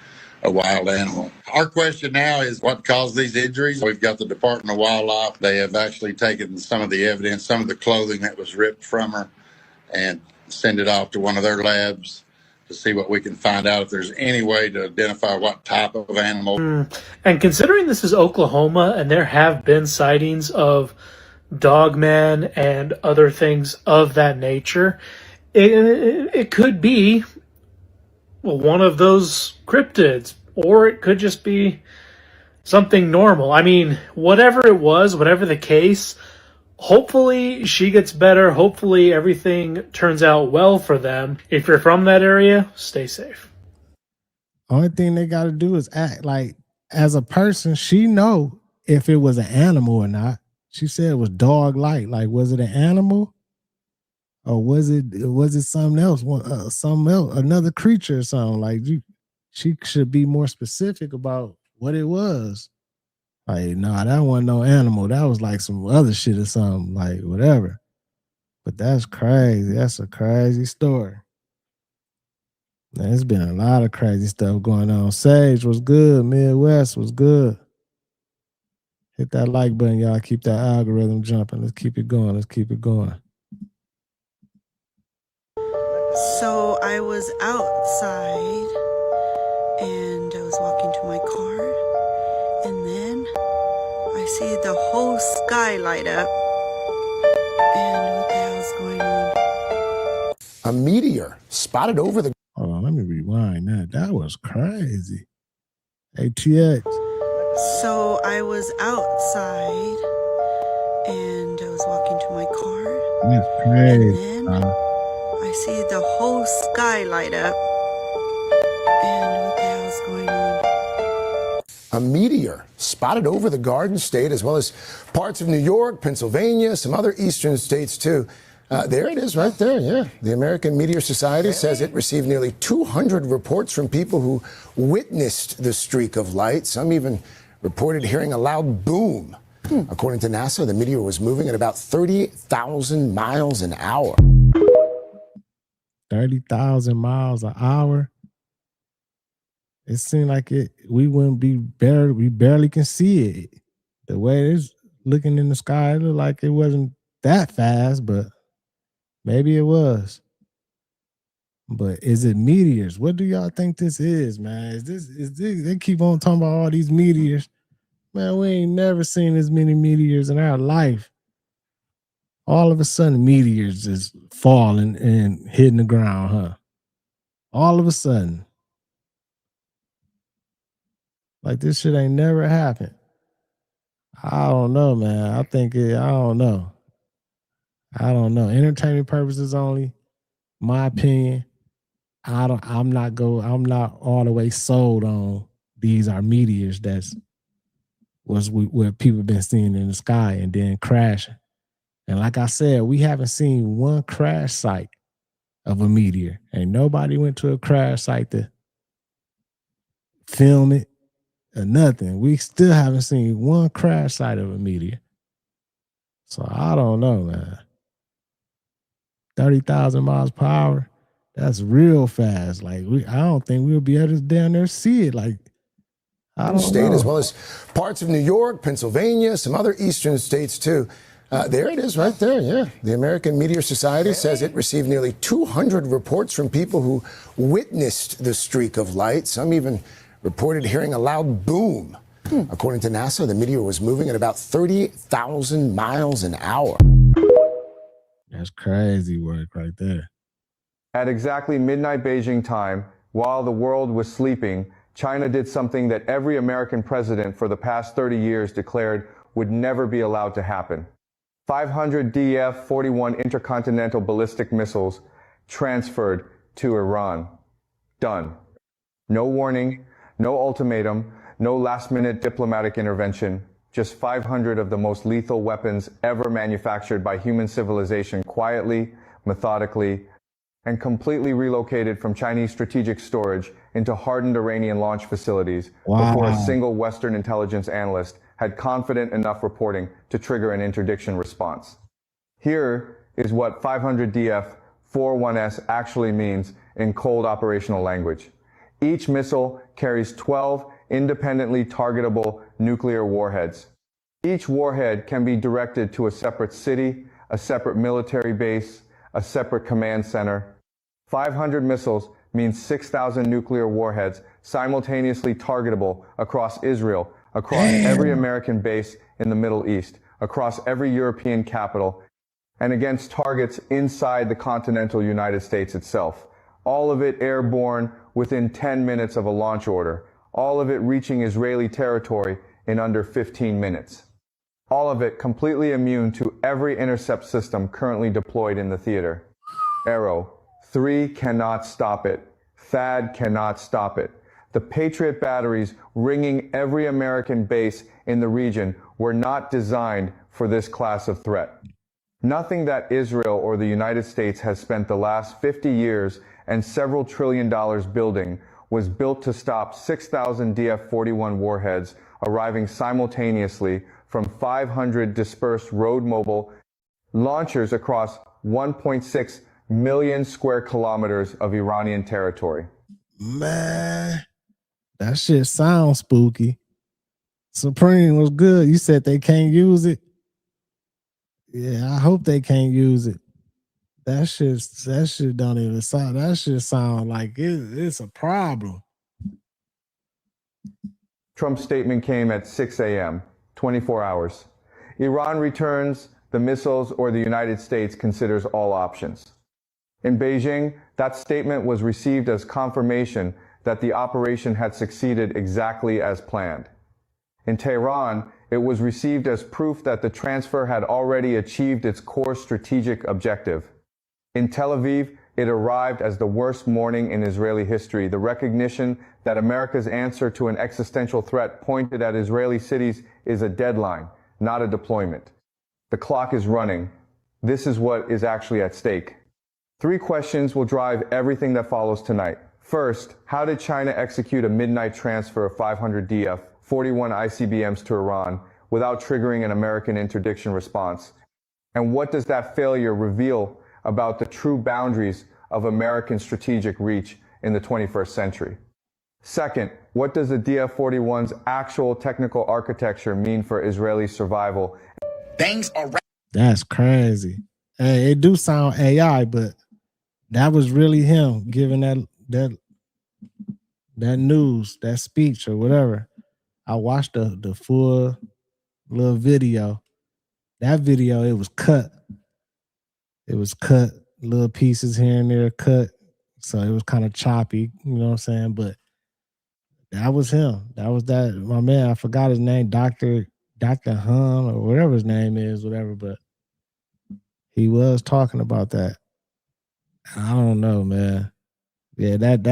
a wild animal. Our question now is what caused these injuries. We've got the Department of Wildlife. They have actually taken some of the evidence, some of the clothing that was ripped from her, and send it off to one of their labs to see what we can find out if there's any way to identify what type of animal. And considering this is Oklahoma and there have been sightings of dogmen and other things of that nature, it could be one of those cryptids, or it could just be something normal. I mean, whatever it was, whatever the case, hopefully she gets better. Hopefully everything turns out well for them. If you're from that area, stay safe. Only thing they got to do is act like, as a person, she know if it was an animal or not. She said it was dog-like. Like, was it an animal? Or was it something else? Something else, another creature or something? Like, she should be more specific about what it was. Like, nah, that wasn't no animal. That was like some other shit or something, like whatever. But that's crazy. That's a crazy story. There's been a lot of crazy stuff going on. Sage was good. Midwest was good. Hit that like button, y'all. Keep that algorithm jumping. Let's keep it going. Let's keep it going. So I was outside and I was walking to my car, and then I see the whole sky light up. And what the hell's going on? A meteor spotted over the... Hold on, let me rewind that. That was crazy. ATX. So I was outside and I was walking to my car. That's crazy. And then I see the whole sky light up. And what the hell's going on? A meteor spotted over the Garden State as well as parts of New York, Pennsylvania, some other eastern states too. There it is right there, yeah. The American Meteor Society says it received nearly 200 reports from people who witnessed the streak of light. Some even reported hearing a loud boom. According to NASA, the meteor was moving at about 30,000 miles an hour. 30,000 miles an hour. It seemed like we barely can see it. The way it's looking in the sky, it looked like it wasn't that fast, but maybe it was. But is it meteors? What do y'all think this is, man? Is this they keep on talking about all these meteors? Man, we ain't never seen as many meteors in our life. All of a sudden, meteors is falling and hitting the ground, huh? All of a sudden. Like this shit ain't never happened. I don't know, man. I don't know. Entertainment purposes only. My opinion. I'm not all the way sold on these are meteors what people been seeing in the sky and then crashing. And like I said, we haven't seen one crash site of a meteor. Ain't nobody went to a crash site to film it or nothing. We still haven't seen one crash site of a meteor. So I don't know, man. 30,000 miles per hour. That's real fast. Like I don't think we'll be able to down there see it. Like I don't State know. as well as parts of New York, Pennsylvania, some other eastern states too. There it is right there, yeah. The American Meteor Society says it received nearly 200 reports from people who witnessed the streak of light. Some even reported hearing a loud boom. According to NASA, the meteor was moving at about 30,000 miles an hour. That's crazy work right there. At exactly midnight Beijing time, while the world was sleeping, China did something that every American president for the past 30 years declared would never be allowed to happen. 500 DF-41 intercontinental ballistic missiles transferred to Iran. Done. No warning, no ultimatum, no last-minute diplomatic intervention, just 500 of the most lethal weapons ever manufactured by human civilization quietly, methodically, and completely relocated from Chinese strategic storage into hardened Iranian launch facilities before a single Western intelligence analyst had confident enough reporting to trigger an interdiction response. Here is what 500DF-41S actually means in cold operational language. Each missile carries 12 independently targetable nuclear warheads. Each warhead can be directed to a separate city, a separate military base, a separate command center. 500 missiles means 6,000 nuclear warheads simultaneously targetable across Israel, across every American base in the Middle East, across every European capital, and against targets inside the continental United States itself. All of it airborne within 10 minutes of a launch order. All of it reaching Israeli territory in under 15 minutes. All of it completely immune to every intercept system currently deployed in the theater. Arrow 3 cannot stop it. THAAD cannot stop it. The Patriot batteries ringing every American base in the region were not designed for this class of threat. Nothing that Israel or the United States has spent the last 50 years and several $1 trillion building was built to stop 6,000 DF-41 warheads arriving simultaneously from 500 dispersed road mobile launchers across 1.6 million square kilometers of Iranian territory. Man, that shit sounds spooky. Supreme was good. You said they can't use it. Yeah, I hope they can't use it. That shit don't even sound. That shit sound like it's a problem. Trump's statement came at 6 a.m., 24 hours. Iran returns the missiles or the United States considers all options. In Beijing, that statement was received as confirmation that the operation had succeeded exactly as planned. In Tehran, it was received as proof that the transfer had already achieved its core strategic objective. In Tel Aviv, It arrived as the worst morning in Israeli history. The recognition that America's answer to an existential threat pointed at Israeli cities is a deadline, not a deployment. The clock is running. This is what is actually at stake. 3 questions will drive everything that follows tonight. First, how did China execute a midnight transfer of 500 DF, 41 ICBMs to Iran without triggering an American interdiction response? And what does that failure reveal about the true boundaries of American strategic reach in the 21st century? Second, what does the DF-41's actual technical architecture mean for Israeli survival? Things are That's crazy. Hey, it do sound AI, but that was really him giving that news, that speech or whatever. I watched the full little video. That video, it was cut. It was cut, little pieces here and there cut. So it was kind of choppy, you know what I'm saying? But that was him. That was my man. I forgot his name, Dr. Hum or whatever his name is, whatever, but he was talking about that. I don't know, man. Yeah, that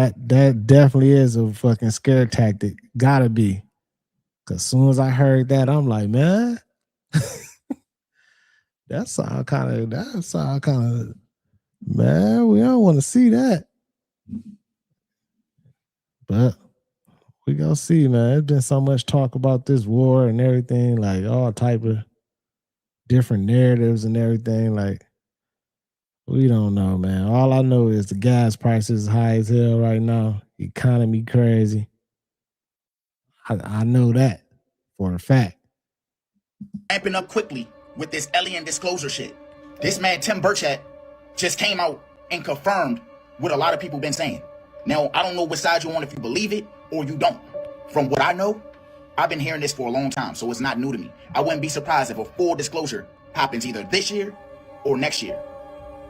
definitely is a fucking scare tactic. Gotta be. Cause as soon as I heard that, I'm like, man, that sound kind of, man, we don't want to see that. But we gonna see, man. There's been so much talk about this war and everything, like all type of different narratives and everything. Like, we don't know, man. All I know is the gas prices is high as hell right now. Economy crazy. I know that for a fact. ramping up quickly with this alien disclosure shit. This man, Tim Burchett, just came out and confirmed what a lot of people been saying. Now, I don't know which side you're on, if you believe it or you don't. From what I know, I've been hearing this for a long time, so it's not new to me. I wouldn't be surprised if a full disclosure happens either this year or next year.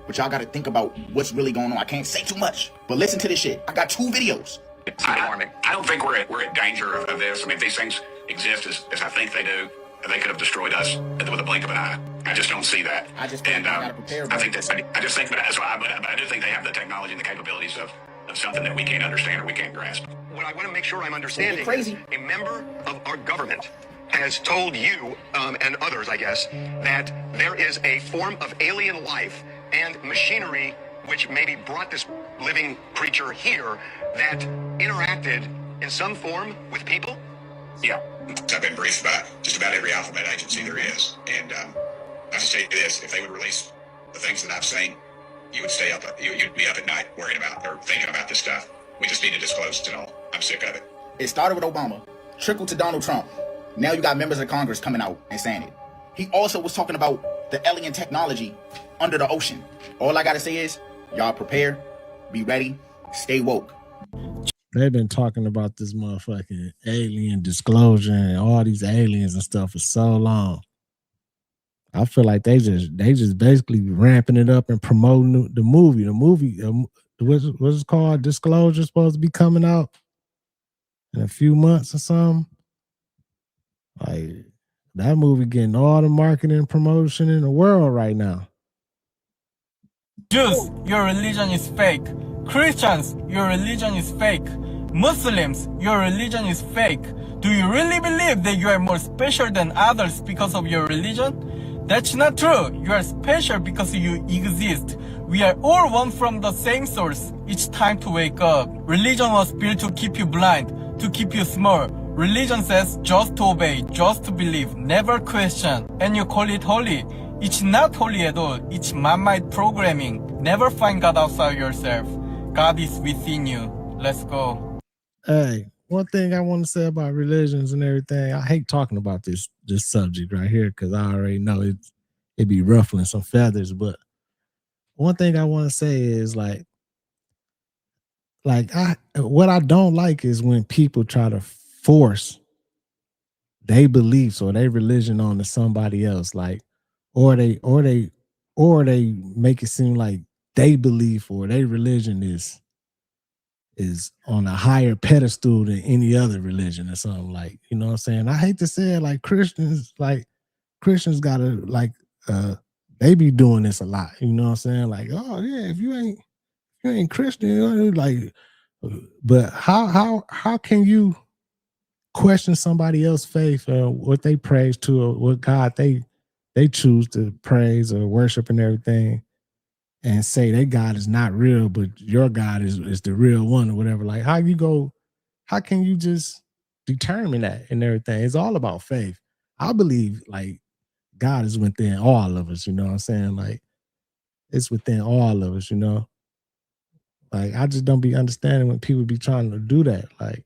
But y'all gotta think about what's really going on. I can't say too much, but listen to this shit. I got 2 videos. I don't think we're at danger of this. I mean, if these things exist as I think they do, they could have destroyed us with a blink of an eye. I just don't see that. I just think gotta prepare. I just think that's why. But I do think they have the technology and the capabilities of something that we can't understand or we can't grasp. What I want to make sure I'm understanding crazy. is a member of our government has told you and others, I guess, that there is a form of alien life and machinery which maybe brought this living creature here that interacted in some form with people? Yeah, I've been briefed by just about every alphabet agency there is. And I just say this, if they would release the things that I've seen, you would stay up, you'd be up at night worrying about or thinking about this stuff. We just need to disclose it all. I'm sick of it. It started with Obama, trickled to Donald Trump. Now you got members of Congress coming out and saying it. He also was talking about the alien technology under the ocean. All I gotta say is, y'all prepare, be ready, stay woke. They've been talking about this motherfucking alien disclosure and all these aliens and stuff for so long. I feel like they just basically ramping it up and promoting the movie. The movie, what's it called? Disclosure, supposed to be coming out in a few months or something. Like, that movie getting all the marketing and promotion in the world right now. Jews, your religion is fake. Christians, your religion is fake. Muslims, your religion is fake. Do you really believe that you are more special than others because of your religion? That's not true. You are special because you exist. We are all one from the same source. It's time to wake up. Religion was built to keep you blind, to keep you small. Religion says just to obey, just to believe, never question. And you call it holy. It's not holy at all. It's man-made programming. Never find God outside yourself. God is within you. Let's go. Hey, one thing I want to say about religions and everything, I hate talking about this subject right here because I already know it'd be ruffling some feathers. But one thing I want to say is what I don't like is when people try to force their beliefs or their religion onto somebody else, or they make it seem like they belief or their religion is on a higher pedestal than any other religion or something, like, you know what I'm saying? I hate to say it, like Christians gotta they be doing this a lot, you know what I'm saying? Like, oh yeah, if you ain't you ain't Christian, you know, like. But how can you question somebody else's faith or what they praise to or what God they choose to praise or worship and everything, and say their God is not real, but your God is the real one or whatever? Like, how can you just determine that and everything? It's all about faith. I believe like God is within all of us, you know what I'm saying? Like, it's within all of us, you know. Like, I just don't be understanding when people be trying to do that. Like,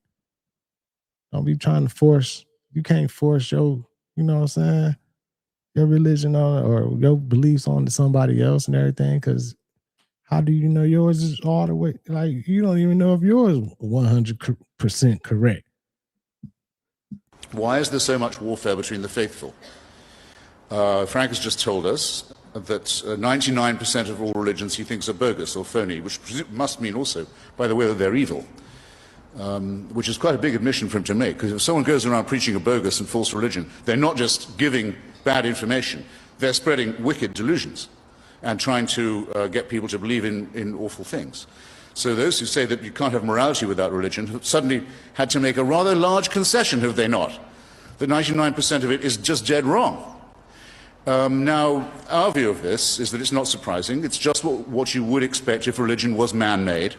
don't be trying to force, you can't force your, you know what I'm saying, your religion on or your beliefs on to somebody else and everything. Cause how do you know yours is all the way? Like, you don't even know if yours is 100% correct. Why is there so much warfare between the faithful? Frank has just told us that 99% of all religions he thinks are bogus or phony, which must mean also, by the way, that they're evil, which is quite a big admission for him to make, because if someone goes around preaching a bogus and false religion, they're not just giving bad information, they're spreading wicked delusions and trying to get people to believe in awful things. So those who say that you can't have morality without religion have suddenly had to make a rather large concession, have they not? That 99% of it is just dead wrong. Now, our view of this is that it's not surprising. It's just what you would expect if religion was man-made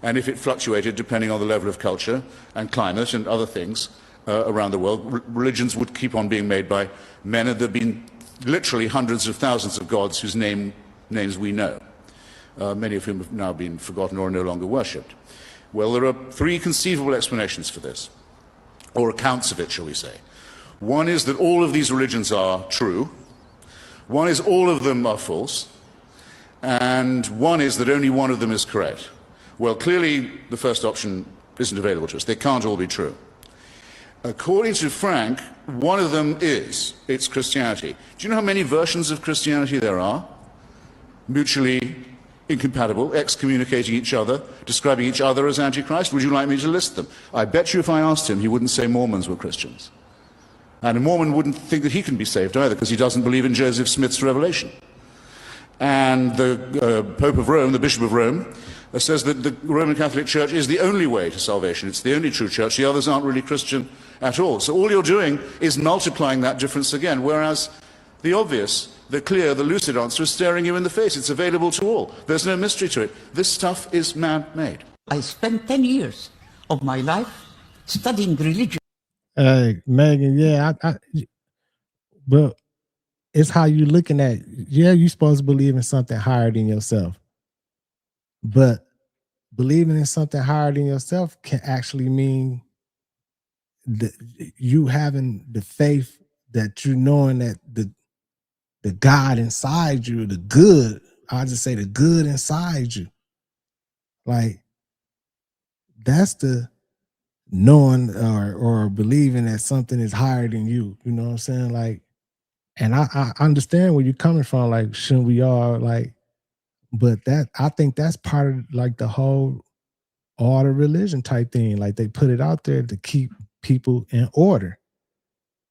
and if it fluctuated depending on the level of culture and climate and other things around the world. Religions would keep on being made by men, and there have been literally hundreds of thousands of gods whose names we know, many of whom have now been forgotten or are no longer worshipped. Well, there are three conceivable explanations for this, or accounts of it, shall we say. One is that all of these religions are true. One is all of them are false, and one is that only one of them is correct. Well, clearly the first option isn't available to us. They can't all be true. According to Frank, one of them is. It's Christianity. Do you know how many versions of Christianity there are? Mutually incompatible, excommunicating each other, describing each other as Antichrist? Would you like me to list them? I bet you if I asked him, he wouldn't say Mormons were Christians. And a Mormon wouldn't think that he can be saved either, because he doesn't believe in Joseph Smith's revelation. And the Pope of Rome, the Bishop of Rome, says that the Roman Catholic Church is the only way to salvation. It's the only true church. The others aren't really Christian at all. So all you're doing is multiplying that difference again, whereas the obvious, the clear, the lucid answer is staring you in the face. It's available to all. There's no mystery to it. This stuff is man-made. I spent 10 years of my life studying religion. Hey, Megan, yeah, but it's how you looking at, yeah, you're supposed to believe in something higher than yourself. But believing in something higher than yourself can actually mean that you having the faith that you knowing that the God inside you, the good, I'll just say the good inside you. Like, that's the knowing or believing that something is higher than you. You know what I'm saying? Like, and I understand where you're coming from. Like, shouldn't we all like, but that, I think that's part of like the whole order religion type thing. Like, they put it out there to keep people in order.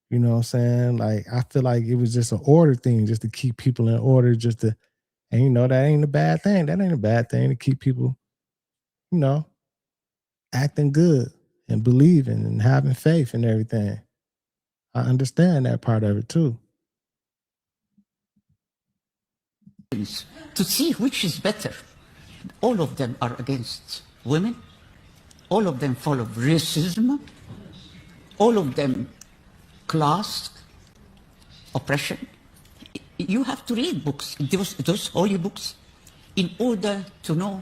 You know what I'm saying? Like, I feel like it was just an order thing, just to keep people in order, just to, and you know, that ain't a bad thing. That ain't a bad thing to keep people, you know, acting good and believing and having faith and everything. I understand that part of it too. To see which is better. All of them are against women. All of them follow racism. All of them class oppression. You have to read books, those holy books, in order to know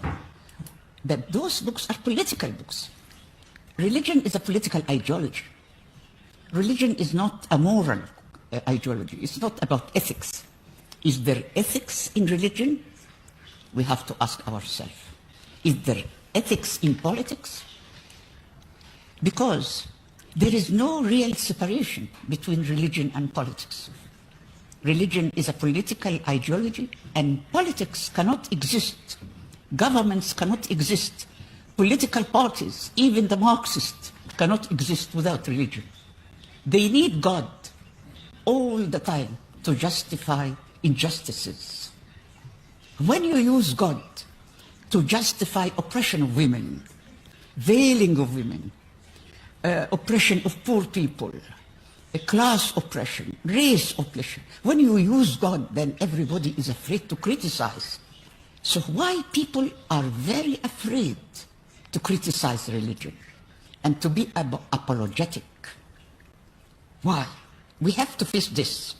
that those books are political books. Religion is a political ideology. Religion is not a moral ideology. It's not about ethics. Is there ethics in religion? We have to ask ourselves. Is there ethics in politics? Because there is no real separation between religion and politics. Religion is a political ideology, and politics cannot exist. Governments cannot exist. Political parties, even the Marxists, cannot exist without religion. They need God all the time to justify injustices. When you use God to justify oppression of women, veiling of women, oppression of poor people, a class oppression, race oppression. When you use God, then everybody is afraid to criticize. So why people are very afraid to criticize religion and to be apologetic? Why? We have to face this.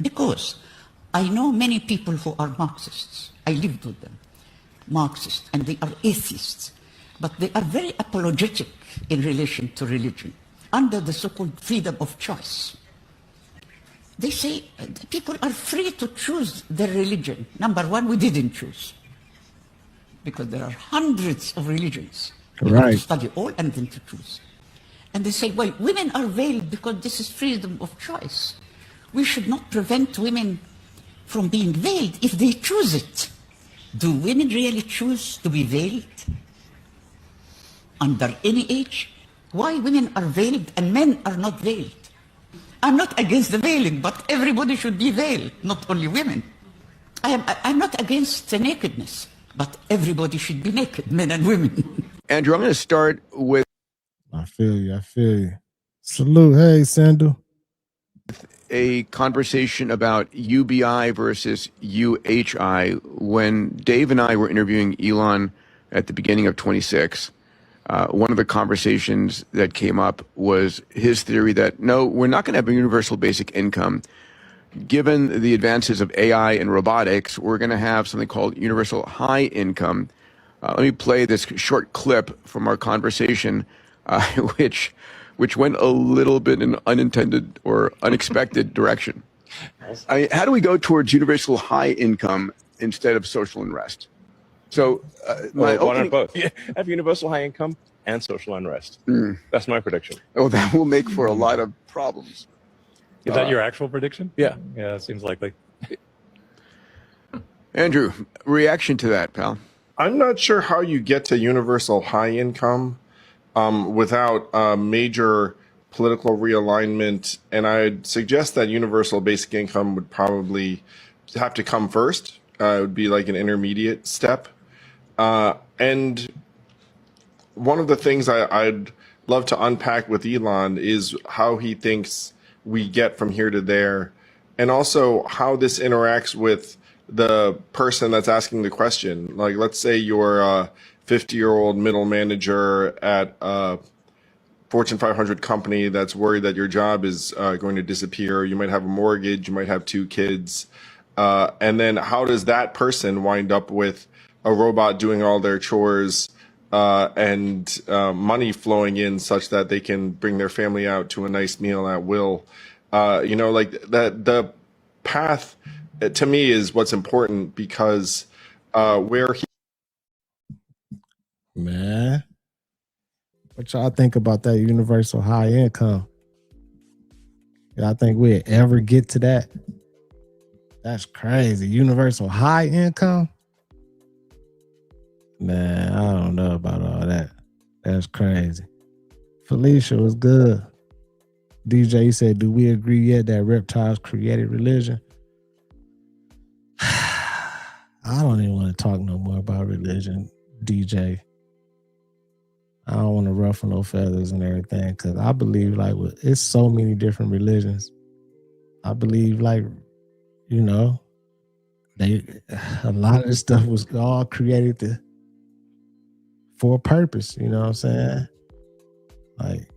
Because I know many people who are Marxists. I lived with them. Marxists, and they are atheists. But they are very apologetic in relation to religion, under the so-called freedom of choice. They say people are free to choose their religion. Number one, we didn't choose, because there are hundreds of religions. You have to study all and then to choose. And they say, well, women are veiled because this is freedom of choice. We should not prevent women from being veiled if they choose it. Do women really choose to be veiled? Under any age? Why women are veiled and men are not veiled? I'm not against the veiling, but everybody should be veiled, not only women. I'm not against the nakedness, but everybody should be naked, men and women. Andrew, I'm going to start with... I feel you. I feel you. Salute. Hey, Sandal. A conversation about UBI versus UHI. When Dave and I were interviewing Elon at the beginning of 26, one of the conversations that came up was his theory that, no, we're not going to have a universal basic income. Given the advances of AI and robotics, we're going to have something called universal high income. Let me play this short clip from our conversation, which went a little bit in unintended or unexpected direction. How do we go towards universal high income instead of social unrest? So, why not both? Yeah, have universal high income and social unrest. That's my prediction. Oh, that will make for a lot of problems. Is that your actual prediction? Yeah. Yeah, it seems likely. Andrew, reaction to that, pal? I'm not sure how you get to universal high income without major political realignment. And I'd suggest that universal basic income would probably have to come first. It would be like an intermediate step. And one of the things I'd love to unpack with Elon is how he thinks we get from here to there, and also how this interacts with the person that's asking the question. Like, let's say you're a 50-year-old middle manager at a Fortune 500 company that's worried that your job is going to disappear. You might have a mortgage, you might have 2 kids. And then how does that person wind up with a robot doing all their chores and money flowing in such that they can bring their family out to a nice meal at will? Like that, the path to me is what's important, because where he... Man, what y'all think about that universal high income? Y'all think we'll ever get to that? That's crazy. Universal high income? Man, I don't know about all that. That's crazy. Felicia was good. DJ said, do we agree yet that reptiles created religion? I don't even want to talk no more about religion, DJ. I don't want to ruffle no feathers and everything, because I believe like it's so many different religions. I believe like, a lot of this stuff was all created for a purpose, you know what I'm saying? Like,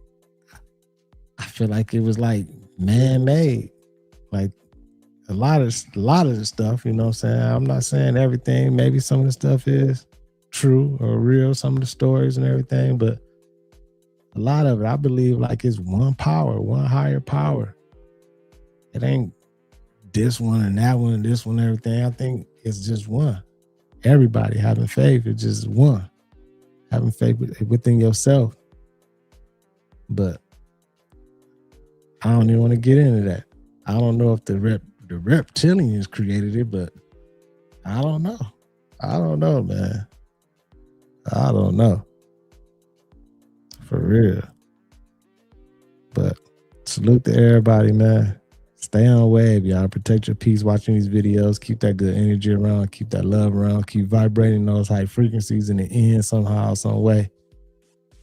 I feel like it was like man-made. Like a lot of the stuff, you know what I'm saying? I'm not saying everything. Maybe some of the stuff is true or real, some of the stories and everything, but a lot of it, I believe like it's one power, one higher power. It ain't this one and that one and this one and everything. I think it's just one. Everybody having faith is just one. Having faith within yourself. But I don't even want to get into that. I don't know if the reptilians created it, but I don't know. I don't know, man. I don't know. For real. But salute to everybody, man. Stay on wave, y'all. Protect your peace watching these videos. Keep that good energy around. Keep that love around. Keep vibrating those high frequencies. In the end, somehow, some way,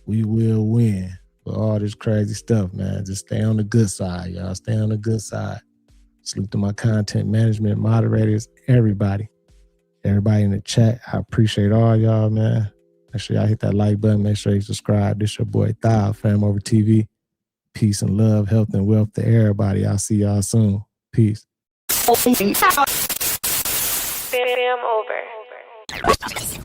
we will win for all this crazy stuff, man. Just stay on the good side, y'all. Stay on the good side. Salute to my content management moderators, everybody in the chat. I appreciate all y'all, man. Make sure y'all hit that like button. Make sure you subscribe. This your boy Thou, FamOver TV. Peace and love, health and wealth to everybody. I'll see y'all soon. Peace. FamOver.